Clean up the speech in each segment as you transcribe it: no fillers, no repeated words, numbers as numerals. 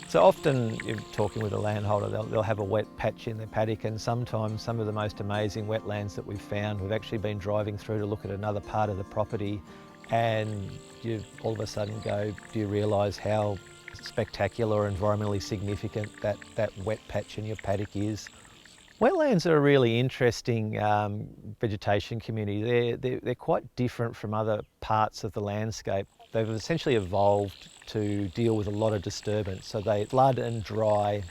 So often you're talking with a landholder, they'll have a wet patch in their paddock, and sometimes some of the most amazing wetlands that we've found, we've actually been driving through to look at another part of the property, and you all of a sudden go, do you realise how spectacular or environmentally significant that wet patch in your paddock is? Wetlands are a really interesting vegetation community. They're quite different from other parts of the landscape. They've essentially evolved to deal with a lot of disturbance. So they flood and dry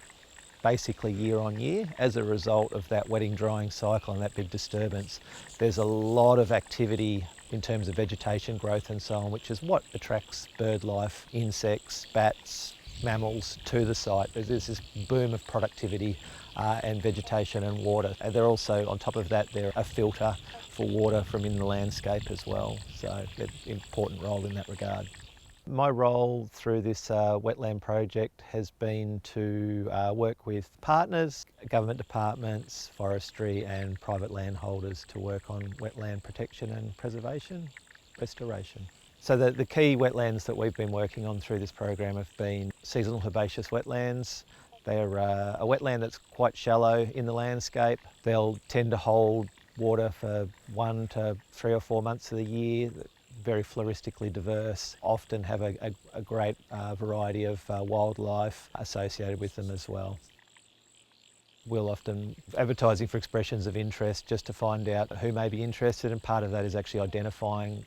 basically year on year as a result of that wetting drying cycle and that big disturbance. There's a lot of activity in terms of vegetation growth and so on, which is what attracts bird life, insects, bats, mammals to the site. There's this boom of productivity and vegetation and water. And they're also, on top of that, they're a filter for water from in the landscape as well. So they're an important role in that regard. My role through this wetland project has been to work with partners, government departments, forestry and private landholders to work on wetland protection and preservation, restoration. So the key wetlands that we've been working on through this program have been seasonal herbaceous wetlands. They're a wetland that's quite shallow in the landscape. They'll tend to hold water for 1 to 3 or 4 months of the year. Very floristically diverse, often have a great variety of wildlife associated with them as well. We'll often advertising for expressions of interest just to find out who may be interested, and part of that is actually identifying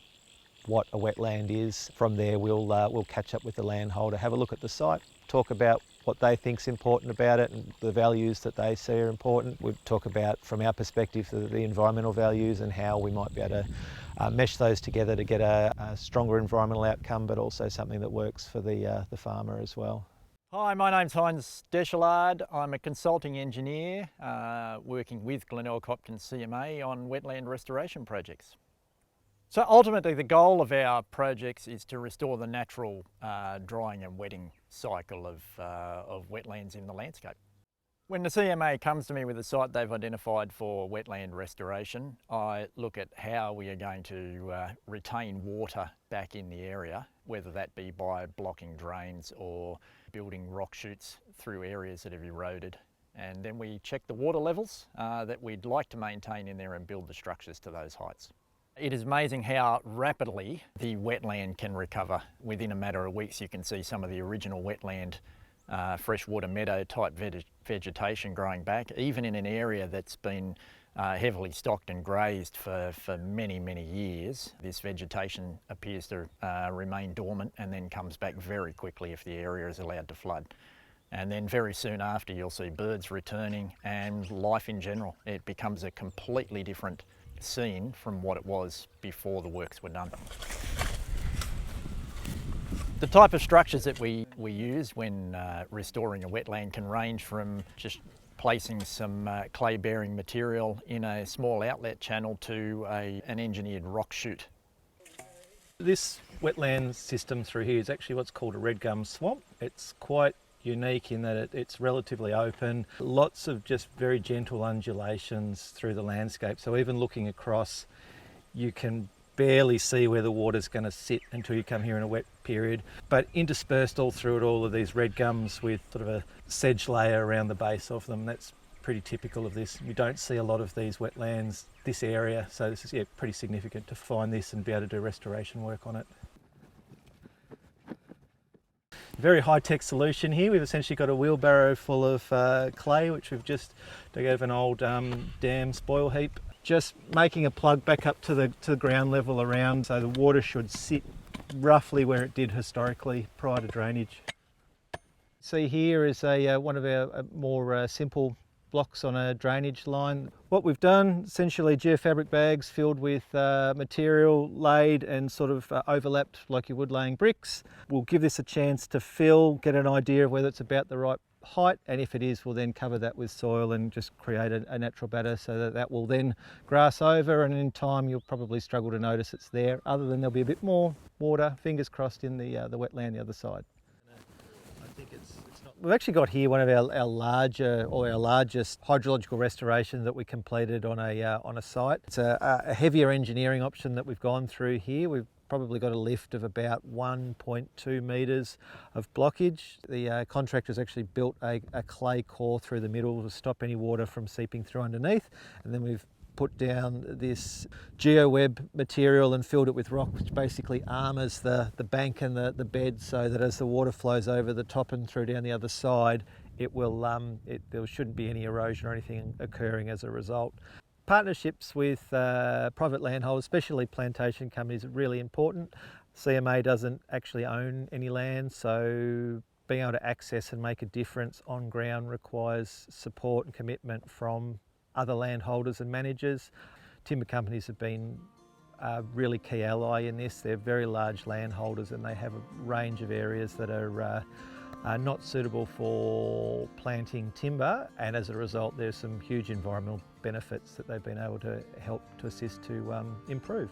what a wetland is. From there we'll catch up with the landholder, have a look at the site, talk about what they think's important about it and the values that they see are important. We'll talk about, from our perspective, the environmental values and how we might be able to mesh those together to get a stronger environmental outcome, but also something that works for the farmer as well. Hi, my name's Heinz Deschelard. I'm a consulting engineer working with Glenelg Hopkins CMA on wetland restoration projects. So ultimately the goal of our projects is to restore the natural drying and wetting cycle of wetlands in the landscape. When the CMA comes to me with a site they've identified for wetland restoration, I look at how we are going to retain water back in the area, whether that be by blocking drains or building rock chutes through areas that have eroded. And then we check the water levels that we'd like to maintain in there and build the structures to those heights. It is amazing how rapidly the wetland can recover. Within a matter of weeks you can see some of the original wetland freshwater meadow type vegetation growing back, even in an area that's been heavily stocked and grazed for many, many years. This vegetation appears to remain dormant and then comes back very quickly if the area is allowed to flood. And then very soon after you'll see birds returning and life in general. It becomes a completely different scene from what it was before the works were done. The type of structures that we use when restoring a wetland can range from just placing some clay-bearing material in a small outlet channel to an engineered rock chute. This wetland system through here is actually what's called a red gum swamp. It's quite unique in that it's relatively open, lots of just very gentle undulations through the landscape. So even looking across, you can barely see where the water's going to sit until you come here in a wet period. But interspersed all through it, all of these red gums with sort of a sedge layer around the base of them. That's pretty typical of this. You don't see a lot of these wetlands, this area, so this is pretty significant to find this and be able to do restoration work on it. Very high-tech solution here. We've essentially got a wheelbarrow full of clay, which we've just dug out of an old dam spoil heap. Just making a plug back up to the ground level around, so the water should sit roughly where it did historically prior to drainage. See here is one of our more simple blocks on a drainage line. What we've done, essentially geofabric bags filled with material laid and sort of overlapped like you would laying bricks. We'll give this a chance to fill, get an idea of whether it's about the right height, and if it is, we'll then cover that with soil and just create a natural batter so that will then grass over, and in time you'll probably struggle to notice it's there, other than there'll be a bit more water, fingers crossed, in the wetland the other side. We've actually got here one of our largest hydrological restorations that we completed on a site. It's a heavier engineering option that we've gone through here. We've probably got a lift of about 1.2 metres of blockage. The contractor's actually built a clay core through the middle to stop any water from seeping through underneath, and then we've put down this geoweb material and filled it with rock, which basically armours the bank and the bed, so that as the water flows over the top and through down the other side, it will there shouldn't be any erosion or anything occurring as a result. Partnerships with private landholders, especially plantation companies, are really important. CMA doesn't actually own any land, so being able to access and make a difference on ground requires support and commitment from other landholders and managers. Timber companies have been a really key ally in this. They're very large landholders and they have a range of areas that are not suitable for planting timber, and as a result there's some huge environmental benefits that they've been able to help to assist to improve.